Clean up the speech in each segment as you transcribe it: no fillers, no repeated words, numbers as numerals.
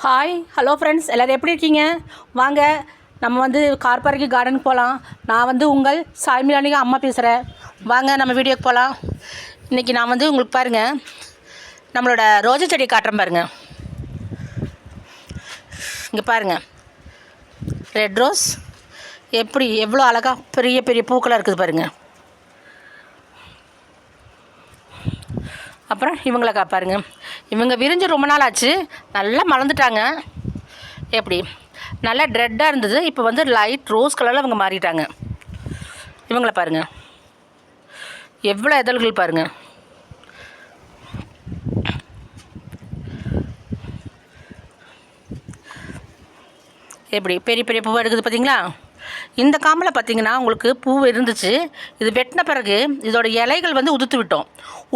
Hi hello friends, எல்லோரும் எப்படி இருக்கீங்க? வாங்க நம்ம வந்து கார்பாரிக்கு கார்டனுக்கு போகலாம். நான் வந்து உங்கள் சாய்மிலானிகா அம்மா பேசுகிறேன். வாங்க நம்ம வீடியோக்கு போகலாம். இன்றைக்கி நான் வந்து உங்களுக்கு பாருங்கள், நம்மளோட ரோஜா செடி காட்டுறேன் பாருங்கள். இங்கே பாருங்கள், ரெட் ரோஸ் எப்படி எவ்வளோ அழகாக பெரிய பெரிய பூக்களாக இருக்குது பாருங்கள். அப்புறம் இவங்களை பாருங்க, இவங்க விரிஞ்சு ரொம்ப நாள் ஆச்சு, நல்லா மலர்ந்துட்டாங்க. எப்படி நல்லா ட்ரெட்டாக இருந்தது, இப்போ வந்து லைட் ரோஸ் கலரில் இவங்க மாறிட்டாங்க. இவங்கள பாருங்கள், எவ்வளோ இதழ்கள் பாருங்கள். எப்படி பெரிய பெரிய பூவாக எடுக்குது பார்த்தீங்களா? இந்த காம்பில் பார்த்திங்கன்னா உங்களுக்கு பூ இருந்துச்சு. இது வெட்டின பிறகு இதோட இலைகள் வந்து உதுத்து விட்டோம்.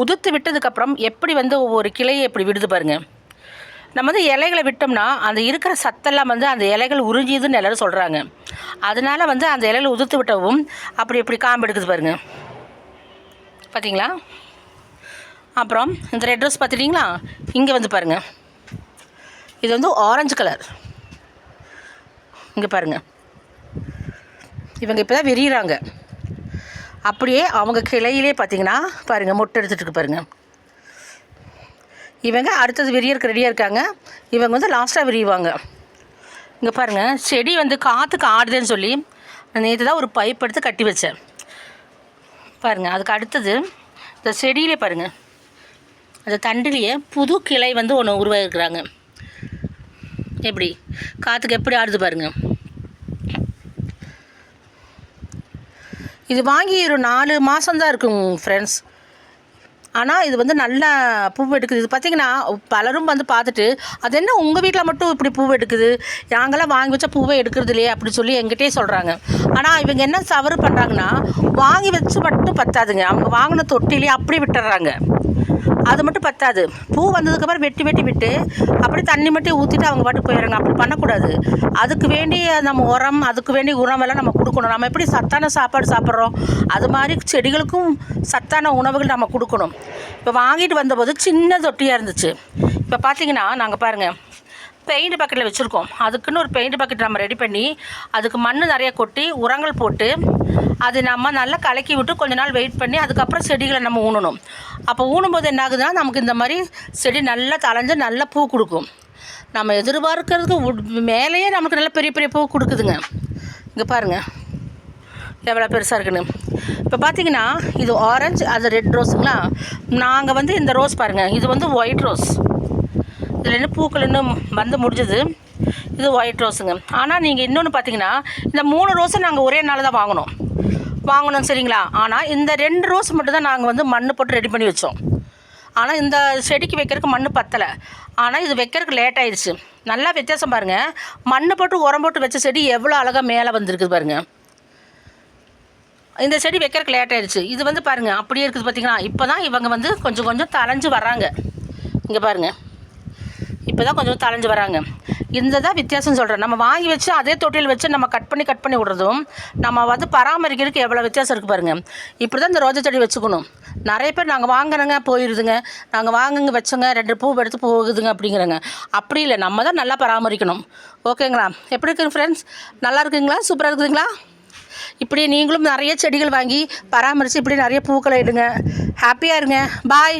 உதுத்து விட்டதுக்கப்புறம் எப்படி வந்து ஒவ்வொரு கிளையை எப்படி விடுது பாருங்கள். நம்ம வந்து இலைகளை விட்டோம்னா அந்த இருக்கிற சத்தெல்லாம் வந்து அந்த இலைகள் உறிஞ்சிதுன்னு எல்லோரும் சொல்கிறாங்க. அதனால் வந்து அந்த இலைகளை உதுத்து விட்டவும் அப்படி எப்படி காம்பு எடுக்குது பாருங்கள். பார்த்தீங்களா? அப்புறம் இந்த ரெட் ரோஸ் பார்த்துட்டிங்களா? இங்கே வந்து பாருங்கள், இது வந்து ஆரஞ்சு கலர். இங்கே பாருங்கள், இவங்க இப்போ தான் விரிகிறாங்க. அப்படியே அவங்க கிளையிலே பார்த்திங்கன்னா பாருங்கள், மொட்டை எடுத்துகிட்டு இருக்கு பாருங்கள். இவங்க அடுத்தது விரியருக்கு ரெடியாக இருக்காங்க. இவங்க வந்து லாஸ்ட்டாக விரிவாங்க. இங்கே பாருங்கள், செடி வந்து காற்றுக்கு ஆடுதுன்னு சொல்லி நேற்று தான் ஒரு பைப் எடுத்து கட்டி வச்சேன் பாருங்கள். அதுக்கு அடுத்தது இந்த செடியிலே பாருங்கள், அந்த தண்டிலேயே புது கிளை வந்து ஒன்று உருவாகிருக்கிறாங்க. எப்படி காற்றுக்கு எப்படி ஆடுது பாருங்கள். இது வாங்கி ஒரு 4 மாதம்தான் இருக்கும் ஃப்ரெண்ட்ஸ். ஆனால் இது வந்து நல்லா பூ எடுக்குது. இது பார்த்திங்கன்னா பலரும் வந்து பார்த்துட்டு, அது என்ன உங்கள் வீட்டில் மட்டும் இப்படி பூ எடுக்குது, நாங்களாம் வாங்கி வச்சா பூவை எடுக்கிறது இல்லையே அப்படி சொல்லி எங்கிட்டே சொல்கிறாங்க. ஆனால் இவங்க என்ன தவறு பண்ணுறாங்கன்னா, வாங்கி வச்சு மட்டும் பத்தாதுங்க, அவங்க வாங்கின தொட்டிலே அப்படி விட்டுறாங்க. அது மட்டும் பத்தாது, பூ வந்ததுக்கப்புறம் வெட்டி வெட்டி விட்டு அப்படி தண்ணி மட்டும் ஊற்றிட்டு அவங்க பாட்டு போயிடுறாங்க. அப்படி பண்ணக்கூடாது. அதுக்கு வேண்டிய நம்ம உரம், அதுக்கு வேண்டிய உரம் எல்லாம் நம்ம கொடுக்கணும். நம்ம எப்படி சத்தான சாப்பாடு சாப்பிட்றோம், அது மாதிரி செடிகளுக்கும் சத்தான உணவுகள் நம்ம கொடுக்கணும். இப்போ வாங்கிட்டு வந்தபோது சின்ன தொட்டியாக இருந்துச்சு. இப்போ பார்த்திங்கன்னா நாங்கள் பாருங்கள், பெயிண்ட் பக்கெட்டில் வச்சுருக்கோம். அதுக்குன்னு ஒரு பெயிண்ட் பக்கெட் நம்ம ரெடி பண்ணி அதுக்கு மண் நிறைய கொட்டி உரங்கள் போட்டு அது நம்ம நல்லா கலக்கி விட்டு கொஞ்ச நாள் வெயிட் பண்ணி அதுக்கப்புறம் செடிகளை நம்ம ஊனணும். அப்போ ஊனும்போது என்ன ஆகுதுன்னா, நமக்கு இந்த மாதிரி செடி நல்லா தளைஞ்சு நல்ல பூ கொடுக்கும். நம்ம எதிர்பார்க்கறதுக்கு மேலேயே நமக்கு நல்ல பெரிய பெரிய பூ கொடுக்குதுங்க. இங்கே பாருங்கள் எவ்வளோ பெருசாக இருக்குன்னு. இப்போ பார்த்திங்கன்னா இது ஆரஞ்சு, அது ரெட் ரோஸுங்களா. நாங்கள் வந்து இந்த ரோஸ் பாருங்கள், இது வந்து ஒயிட் ரோஸ். இதில் இன்னும் பூக்கள் இன்னும் வந்து முடிஞ்சது. இது ஒயிட் ரோஸுங்க. ஆனால் நீங்கள் இன்னொன்று பார்த்தீங்கன்னா, இந்த 3 ரோஸை நாங்கள் ஒரே நாள் தான் வாங்கணும் சரிங்களா. ஆனால் இந்த 2 ரோஸ் மட்டும் தான் நாங்கள் வந்து மண் போட்டு ரெடி பண்ணி வச்சோம். ஆனால் இந்த செடிக்கு வைக்கிறதுக்கு மண் பத்தலை. ஆனால் இது வைக்கிறதுக்கு லேட் ஆயிடுச்சு. நல்லா வித்தியாசம் பாருங்கள், மண் போட்டு உரம் போட்டு வச்ச செடி எவ்வளோ அழகாக மேலே வந்துருக்குது பாருங்கள். இந்த செடி வைக்கிறதுக்கு லேட் ஆயிடுச்சு. இது வந்து பாருங்கள் அப்படியே இருக்குது பார்த்தீங்கன்னா. இப்போ தான் இவங்க வந்து கொஞ்சம் கொஞ்சம் தளைஞ்சு வர்றாங்க. இங்கே பாருங்கள், இப்போ தான் கொஞ்சம் தளைஞ்சு வராங்க. இந்த தான் வித்தியாசம் சொல்கிறேன். நம்ம வாங்கி வச்சு அதே தொட்டியில் வச்சு நம்ம கட் பண்ணி விடுறதும் நம்ம வந்து பராமரிக்கிறதுக்கு எவ்வளோ வித்தியாசம் இருக்குது பாருங்கள். இப்படி தான் இந்த ரோஜா செடி வச்சுக்கணும். நிறைய பேர் நாங்கள் வாங்கினங்க போயிடுதுங்க, நாங்கள் வாங்குங்க வச்சோங்க 2 பூ எடுத்து போகுதுங்க அப்படிங்கிறங்க. அப்படி இல்லை, நம்ம தான் நல்லா பராமரிக்கணும். ஓகேங்களா? எப்படி இருக்குங்க ஃப்ரெண்ட்ஸ்? நல்லா இருக்குங்களா? சூப்பராக இருக்குதுங்களா? இப்படி நீங்களும் நிறைய செடிகள் வாங்கி பராமரித்து இப்படி நிறைய பூக்களை இடுங்க. ஹாப்பியாக இருங்க. பாய்.